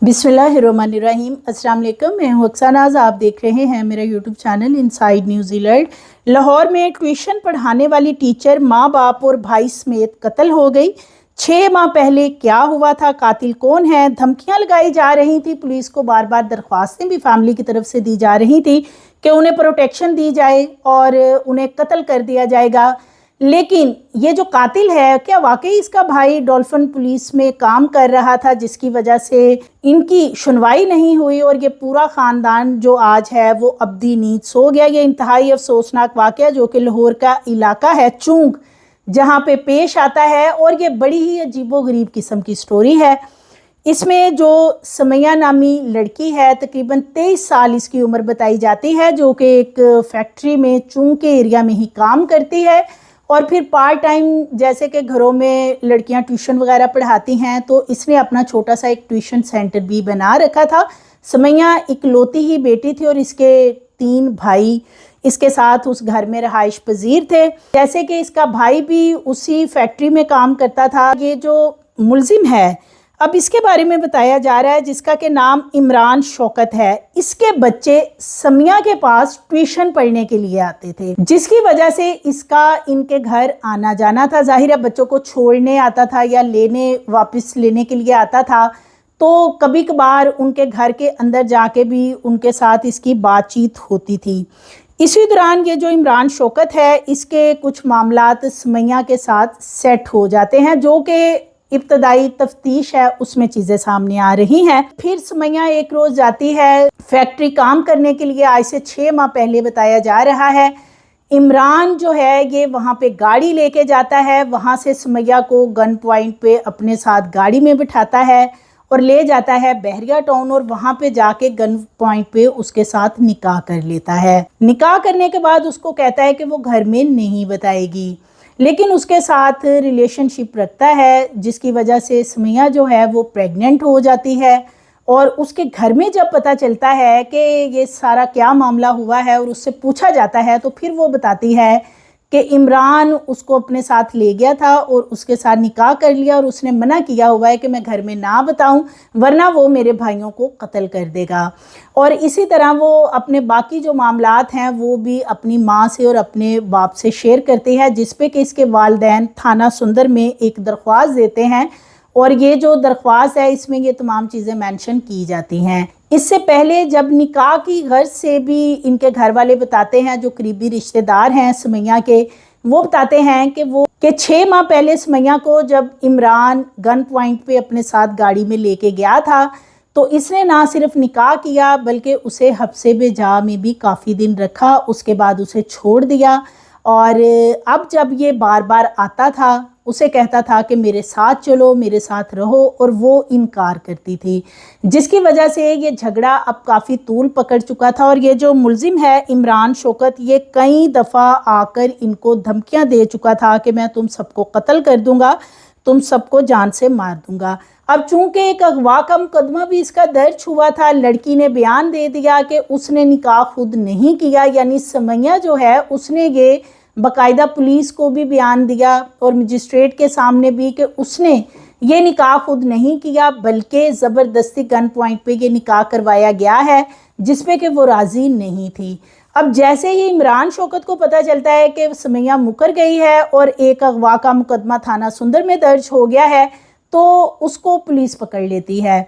बिस्मिल्लाहिर्रहमानिर्रहीम। अस्सलाम वालेकुम, मैं हूं अक्सा नाज। आप देख रहे हैं मेरा YouTube channel inside news alert. Lahore में ट्यूशन पढ़ाने वाली टीचर माँ बाप और भाई समेत कत्ल हो गई। 6 माह पहले क्या हुआ था, कातिल कौन है, धमकियां लगाई जा रही थी। पुलिस को बार बार दरख्वास्तें भी फैमिली की तरफ से दी जा रही थी कि उन्हें प्रोटेक्शन दी जाए और उन्हें कत्ल कर दिया जाएगा। लेकिन ये जो कातिल है, क्या वाकई इसका भाई डॉल्फिन पुलिस में काम कर रहा था, जिसकी वजह से इनकी सुनवाई नहीं हुई और ये पूरा ख़ानदान जो आज है वो अब्दी नींद सो गया। ये इंतहाई अफसोसनाक वाक़या जो कि लाहौर का इलाका है चूंक, जहाँ पे पेश आता है और ये बड़ी ही अजीबोगरीब किस्म की स्टोरी है। इसमें जो समैया नामी लड़की है, तकरीबन 23 साल इसकी उम्र बताई जाती है, जो कि एक फैक्ट्री में चूंक के एरिया में ही काम करती है और फिर पार्ट टाइम जैसे कि घरों में लड़कियां ट्यूशन वगैरह पढ़ाती हैं, तो इसने अपना छोटा सा एक ट्यूशन सेंटर भी बना रखा था। समैया इकलौती ही बेटी थी और इसके 3 भाई इसके साथ उस घर में रहाइश पजीर थे। जैसे कि इसका भाई भी उसी फैक्ट्री में काम करता था। ये जो मुलजिम है, अब इसके बारे में बताया जा रहा है, जिसका के नाम इमरान शौकत है। इसके बच्चे समिया के पास ट्यूशन पढ़ने के लिए आते थे, जिसकी वजह से इसका इनके घर आना जाना था। जाहिर है बच्चों को छोड़ने आता था या वापस लेने के लिए आता था, तो कभी कभार उनके घर के अंदर जाके भी उनके साथ इसकी बातचीत होती थी। इसी दौरान ये जो इमरान शौकत है, इसके कुछ मामलात समैया के साथ सेट हो जाते हैं, जो कि इब्तदाई तफ्तीश है उसमें चीज़ें सामने आ रही हैं। फिर समैया एक रोज़ जाती है फैक्ट्री काम करने के लिए। आज से 6 माह पहले बताया जा रहा है। इमरान जो है ये वहाँ पे गाड़ी लेके जाता है, वहाँ से समैया को गन पॉइंट पे अपने साथ गाड़ी में बिठाता है और ले जाता है बहरिया टाउन, और वहाँ पे जाके गन पॉइंट पे उसके साथ निकाह कर लेता है। निकाह करने के बाद उसको कहता है कि वो घर में नहीं बताएगी, लेकिन उसके साथ रिलेशनशिप रखता है, जिसकी वजह से समैया जो है वो प्रेग्नेंट हो जाती है। और उसके घर में जब पता चलता है कि ये सारा क्या मामला हुआ है और उससे पूछा जाता है, तो फिर वो बताती है कि इमरान उसको अपने साथ ले गया था और उसके साथ निकाह कर लिया और उसने मना किया हुआ है कि मैं घर में ना बताऊं, वरना वो मेरे भाइयों को कत्ल कर देगा। और इसी तरह वो अपने बाकी जो मामलात हैं वो भी अपनी माँ से और अपने बाप से शेयर करती है, जिस पे कि इसके वालिदैन थाना सुंदर में एक दरख्वास्त देते हैं और ये जो दरख्वास्त है इसमें ये तमाम चीज़ें मेंशन की जाती हैं। इससे पहले जब निकाह की गर्ज से भी इनके घर वाले बताते हैं, जो करीबी रिश्तेदार हैं समैया के, वो बताते हैं कि 6 माह पहले समैया को जब इमरान गन पॉइंट पे अपने साथ गाड़ी में लेके गया था, तो इसने ना सिर्फ निकाह किया बल्कि उसे हब्से बेजा में भी काफ़ी दिन रखा, उसके बाद उसे छोड़ दिया। और अब जब ये बार बार आता था, उसे कहता था कि मेरे साथ चलो, मेरे साथ रहो, और वो इनकार करती थी, जिसकी वजह से ये झगड़ा अब काफ़ी तूल पकड़ चुका था। और ये जो मुलजिम है इमरान शौकत, ये कई दफ़ा आकर इनको धमकियां दे चुका था कि मैं तुम सबको कत्ल कर दूंगा, तुम सबको जान से मार दूंगा। अब चूंकि एक अगवा का मुकदमा भी इसका दर्ज हुआ था, लड़की ने बयान दे दिया कि उसने निकाह खुद नहीं किया, यानी समैया जो है उसने ये बाकायदा पुलिस को भी बयान दिया और मजिस्ट्रेट के सामने भी कि उसने ये निकाह खुद नहीं किया, बल्कि ज़बरदस्ती गन पॉइंट पे ये निकाह करवाया गया है, जिसपे कि वो राज़ी नहीं थी। अब जैसे ही इमरान शौकत को पता चलता है कि समैया मुकर गई है और एक अगवा का मुकदमा थाना सुंदर में दर्ज हो गया है, तो उसको पुलिस पकड़ लेती है।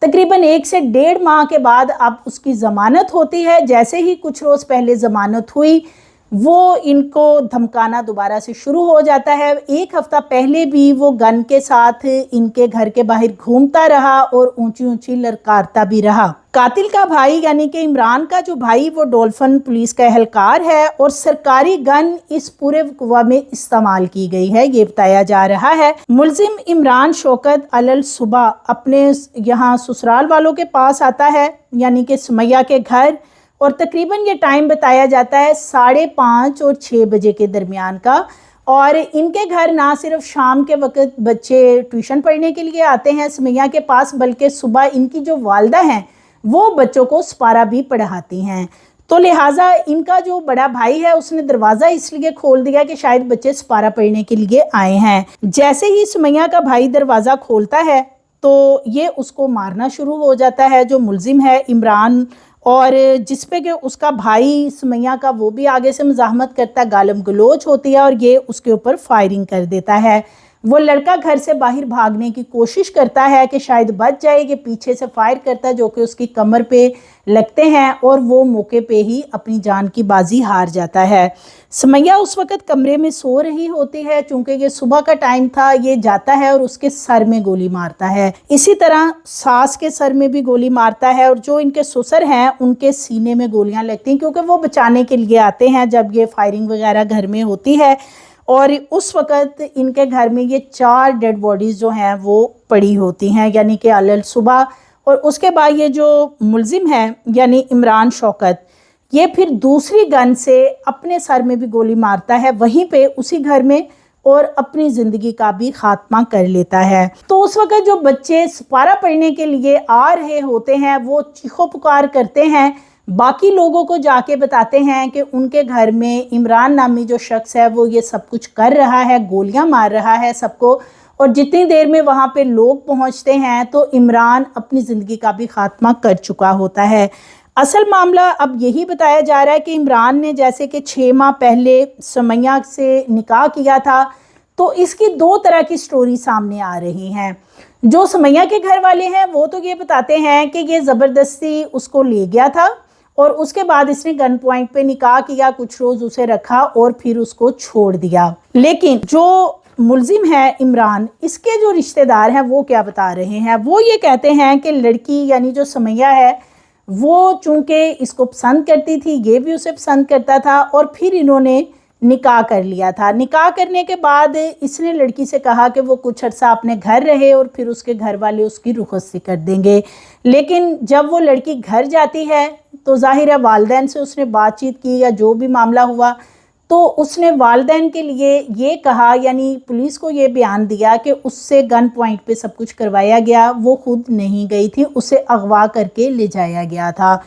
तकरीबन 1 से 1.5 माह के बाद अब उसकी ज़मानत होती है। जैसे ही कुछ रोज़ पहले ज़मानत हुई, वो इनको धमकाना दोबारा से शुरू हो जाता है। 1 हफ्ता पहले भी वो गन के साथ इनके घर के बाहर घूमता रहा और ऊंची ऊंची ललकारता भी रहा। कातिल का भाई यानी कि इमरान का जो भाई, वो डॉल्फिन पुलिस का एहलकार है और सरकारी गन इस पूरे वक़्वा में इस्तेमाल की गई है, ये बताया जा रहा है। मुलजिम इमरान शौकत अलल सुबह अपने यहाँ ससुराल वालों के पास आता है, यानी कि समैया के घर, और तकरीबन ये टाइम बताया जाता है 5:30 और 6 बजे के दरमियान का। और इनके घर ना सिर्फ शाम के वक्त बच्चे ट्यूशन पढ़ने के लिए आते हैं समैया के पास, बल्कि सुबह इनकी जो वालदा हैं वो बच्चों को सपारा भी पढ़ाती हैं। तो लिहाजा इनका जो बड़ा भाई है उसने दरवाज़ा इसलिए खोल दिया कि शायद बच्चे सपारा पढ़ने के लिए आए हैं। जैसे ही समैया का भाई दरवाज़ा खोलता है تو یہ اس کو مارنا شروع ہو جاتا ہے۔ جو ملزم ہے عمران، اور جس پہ کہ اس کا بھائی سمیہ کا وہ بھی آگے سے مزاحمت کرتا ہے، گالم گلوچ ہوتی ہے اور یہ اس کے اوپر فائرنگ کر دیتا ہے۔ وہ لڑکا گھر سے باہر بھاگنے کی کوشش کرتا ہے کہ شاید بچ جائے، یہ پیچھے سے فائر کرتا ہے جو کہ اس کی کمر پہ لگتے ہیں اور وہ موقع پہ ہی اپنی جان کی بازی ہار جاتا ہے۔ سمیہ اس وقت کمرے میں سو رہی ہوتی ہے، چونکہ یہ صبح کا ٹائم تھا، یہ جاتا ہے اور اس کے سر میں گولی مارتا ہے۔ اسی طرح ساس کے سر میں بھی گولی مارتا ہے، اور جو ان کے سسر ہیں ان کے سینے میں گولیاں لگتی ہیں، کیونکہ وہ بچانے کے لیے آتے ہیں جب یہ فائرنگ وغیرہ گھر میں ہوتی ہے۔ اور اس وقت ان کے گھر میں یہ 4 ڈیڈ باڈیز جو ہیں وہ پڑی ہوتی ہیں، یعنی کہ علل صبح۔ اور اس کے بعد یہ جو ملزم ہے یعنی عمران شوکت، یہ پھر دوسری گن سے اپنے سر میں بھی گولی مارتا ہے وہیں پہ اسی گھر میں، اور اپنی زندگی کا بھی خاتمہ کر لیتا ہے۔ تو اس وقت جو بچے سپارہ پڑھنے کے لیے آ رہے ہوتے ہیں وہ چیخو پکار کرتے ہیں، باقی لوگوں کو جا کے بتاتے ہیں کہ ان کے گھر میں عمران نامی جو شخص ہے وہ یہ سب کچھ کر رہا ہے، گولیاں مار رہا ہے سب کو۔ اور جتنی دیر میں وہاں پہ لوگ پہنچتے ہیں تو عمران اپنی زندگی کا بھی خاتمہ کر چکا ہوتا ہے۔ اصل معاملہ اب یہی بتایا جا رہا ہے کہ عمران نے جیسے کہ 6 ماہ پہلے سمیہ سے نکاح کیا تھا، تو اس کی 2 طرح کی سٹوری سامنے آ رہی ہیں۔ جو سمیہ کے گھر والے ہیں وہ تو یہ بتاتے ہیں کہ یہ زبردستی اس کو لے گیا تھا، اور اس کے بعد اس نے گن پوائنٹ پہ نکاح کیا، کچھ روز اسے رکھا اور پھر اس کو چھوڑ دیا۔ لیکن جو ملزم ہے عمران، اس کے جو رشتہ دار ہیں وہ کیا بتا رہے ہیں، وہ یہ کہتے ہیں کہ لڑکی یعنی جو سمیہ ہے وہ چونکہ اس کو پسند کرتی تھی، یہ بھی اسے پسند کرتا تھا، اور پھر انہوں نے نکاح کر لیا تھا۔ نکاح کرنے کے بعد اس نے لڑکی سے کہا کہ وہ کچھ عرصہ اپنے گھر رہے اور پھر اس کے گھر والے اس کی رخصتی کر دیں گے۔ لیکن جب وہ لڑکی گھر جاتی ہے تو ظاہر ہے والدین سے اس نے بات چیت کی یا جو بھی معاملہ ہوا، تو اس نے والدین کے لیے یہ کہا، یعنی پولیس کو یہ بیان دیا کہ اس سے گن پوائنٹ پہ سب کچھ کروایا گیا، وہ خود نہیں گئی تھی، اسے اغوا کر کے لے جایا گیا تھا،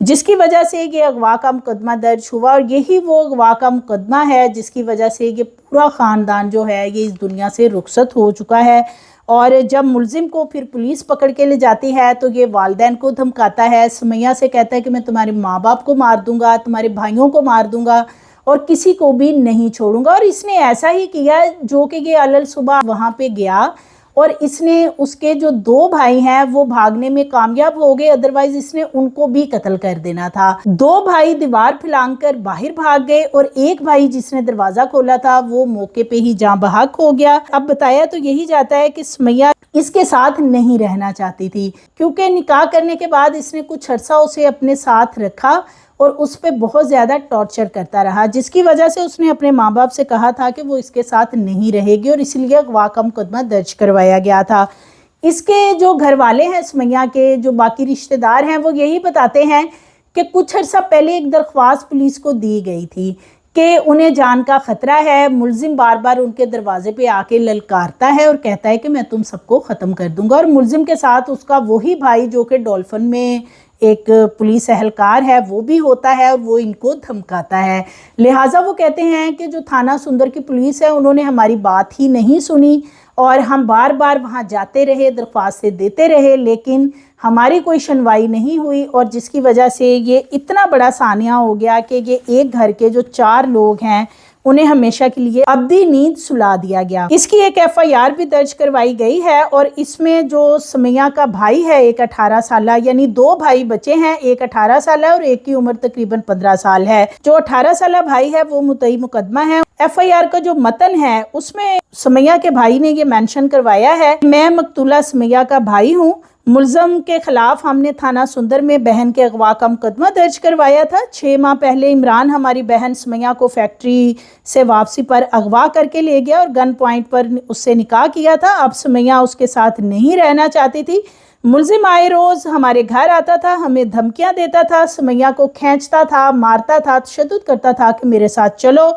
جس کی وجہ سے یہ اغوا کا مقدمہ درج ہوا۔ اور یہی وہ اغوا کا مقدمہ ہے جس کی وجہ سے یہ پورا خاندان جو ہے یہ اس دنیا سے رخصت ہو چکا ہے۔ اور جب ملزم کو پھر پولیس پکڑ کے لے جاتی ہے تو یہ والدین کو دھمکاتا ہے، سمیہ سے کہتا ہے کہ میں تمہارے ماں باپ کو مار دوں گا، تمہارے بھائیوں کو مار دوں گا، اور کسی کو بھی نہیں چھوڑوں گا۔ اور اس نے ایسا ہی کیا جو کہ یہ علل صبح وہاں پہ گیا، اور اس نے اس کے جو 2 بھائی ہیں وہ بھاگنے میں کامیاب ہو گئے، ادروائز اس نے ان کو بھی قتل کر دینا تھا۔ 2 بھائی دیوار پھلانگ کر باہر بھاگ گئے، اور ایک بھائی جس نے دروازہ کھولا تھا وہ موقع پہ ہی جاں بحق ہو گیا۔ اب بتایا تو یہی جاتا ہے کہ سمیہ اس کے ساتھ نہیں رہنا چاہتی تھی، کیونکہ نکاح کرنے کے بعد اس نے کچھ عرصہ اسے اپنے ساتھ رکھا اور اس پہ بہت زیادہ ٹارچر کرتا رہا، جس کی وجہ سے اس نے اپنے ماں باپ سے کہا تھا کہ وہ اس کے ساتھ نہیں رہے گی، اور اس لیے اغوا کا مقدمہ درج کروایا گیا تھا۔ اس کے جو گھر والے ہیں سمیہ کے، جو باقی رشتہ دار ہیں، وہ یہی بتاتے ہیں کہ کچھ عرصہ پہلے ایک درخواست پولیس کو دی گئی تھی کہ انہیں جان کا خطرہ ہے، ملزم بار بار ان کے دروازے پہ آ کے للکارتا ہے اور کہتا ہے کہ میں تم سب کو ختم کر دوں گا، اور ملزم کے ساتھ اس کا وہی بھائی جو کہ ڈولفن میں ایک پولیس اہلکار ہے وہ بھی ہوتا ہے، اور وہ ان کو دھمکاتا ہے۔ لہٰذا وہ کہتے ہیں کہ جو تھانہ سندر کی پولیس ہے انہوں نے ہماری بات ہی نہیں سنی، اور ہم بار بار وہاں جاتے رہے، درخواستیں دیتے رہے، لیکن ہماری کوئی سنوائی نہیں ہوئی، اور جس کی وجہ سے یہ اتنا بڑا سانحہ ہو گیا کہ یہ ایک گھر کے جو 4 لوگ ہیں انہیں ہمیشہ کے لیے ابدی نیند سلا دیا گیا۔ اس کی ایک FIR بھی درج کروائی گئی ہے، اور اس میں جو سمیہ کا بھائی ہے ایک 18 سالہ، یعنی 2 بھائی بچے ہیں، ایک 18 سالہ اور ایک کی عمر تقریباً 15 سال ہے۔ جو 18 سالہ بھائی ہے وہ مدعی مقدمہ ہے۔ FIR کا جو متن ہے اس میں سمیہ کے بھائی نے یہ مینشن کروایا ہے، میں مقتولہ سمیہ کا بھائی ہوں، ملزم کے خلاف ہم نے تھانہ سندر میں بہن کے اغوا کا مقدمہ درج کروایا تھا۔ 6 ماہ پہلے عمران ہماری بہن سمیہ کو فیکٹری سے واپسی پر اغوا کر کے لے گیا اور گن پوائنٹ پر اس سے نکاح کیا تھا۔ اب سمیہ اس کے ساتھ نہیں رہنا چاہتی تھی۔ ملزم آئے روز ہمارے گھر آتا تھا، ہمیں دھمکیاں دیتا تھا، سمیہ کو کھینچتا تھا، مارتا تھا، تشدد کرتا تھا کہ میرے ساتھ چلو،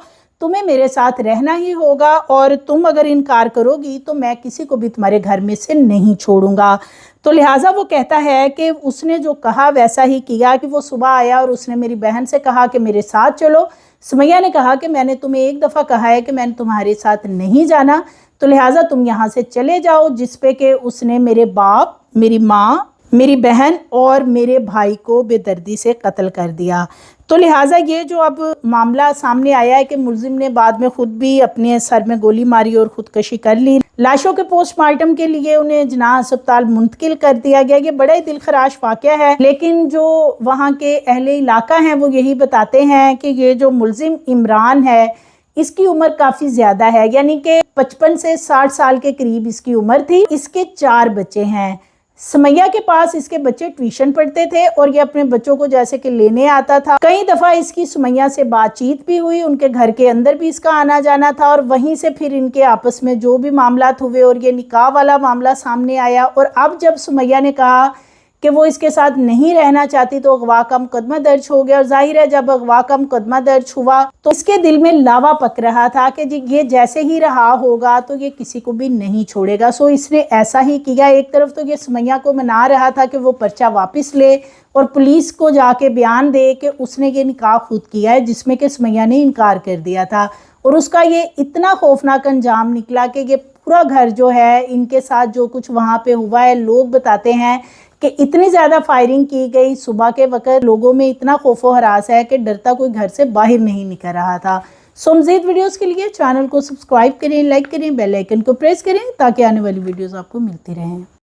تمہیں میرے ساتھ رہنا ہی ہوگا، اور تم اگر انکار کرو گی تو میں کسی کو بھی تمہارے گھر میں سے نہیں چھوڑوں گا۔ تو لہٰذا وہ کہتا ہے کہ اس نے جو کہا ویسا ہی کیا، کہ وہ صبح آیا اور اس نے میری بہن سے کہا کہ میرے ساتھ چلو۔ سمیہ نے کہا کہ میں نے تمہیں ایک دفعہ کہا ہے کہ میں نے تمہارے ساتھ نہیں جانا، तो लिहाजा तुम यहाँ से चले जाओ, जिस पे कि उसने मेरे बाप, मेरी माँ, मेरी बहन और मेरे भाई को बेदर्दी से कत्ल कर दिया। तो लिहाजा ये जो अब मामला सामने आया है कि मुलजिम ने बाद में खुद भी अपने सर में गोली मारी और खुदकशी कर ली। लाशों के पोस्टमार्टम के लिए उन्हें जनाह अस्पताल मुंतकिल कर दिया गया। ये बड़ा ही दिलखराश वाक़या है, लेकिन जो वहाँ के अहले इलाका हैं वो यही बताते हैं कि ये जो मुलजिम इमरान है इसकी उम्र काफ़ी ज़्यादा है, यानी कि 55 से 60 साल के करीब इसकी उम्र थी। इसके 4 बच्चे हैं। सुमैया के पास इसके बच्चे ट्यूशन पढ़ते थे और ये अपने बच्चों को जैसे कि लेने आता था। कई दफ़ा इसकी सुमैया से बातचीत भी हुई, उनके घर के अंदर भी इसका आना जाना था और वहीं से फिर इनके आपस में जो भी मामलात हुए और ये निकाह वाला मामला सामने आया। और अब जब सुमैया ने कहा कि वो इसके साथ नहीं रहना चाहती तो अगवा का मुकदमा दर्ज हो गया। और जाहिर है जब अगवा का मुकदमा दर्ज हुआ तो इसके दिल में लावा पक रहा था कि ये जैसे ही रहा होगा तो ये किसी को भी नहीं छोड़ेगा। सो इसने ऐसा ही किया। एक तरफ तो ये सुमैया को मना रहा था कि वो पर्चा वापस ले और पुलिस को जाके बयान दे कि उसने ये निकाह खुद किया है, जिसमें कि सुमैया ने इनकार कर दिया था। और उसका ये इतना खौफनाक अंजाम निकला कि ये पूरा घर जो है, इनके साथ जो कुछ वहाँ पे हुआ है, लोग बताते हैं कि इतनी ज़्यादा फायरिंग की गई, सुबह के वक्त लोगों में इतना खौफ व हरास है कि डरता कोई घर से बाहर नहीं निकल रहा था। सो मज़ीद वीडियोज़ के लिए चैनल को सब्सक्राइब करें, लाइक करें, बेल आइकन को प्रेस करें ताकि आने वाली वीडियोज़ आपको मिलती रहें।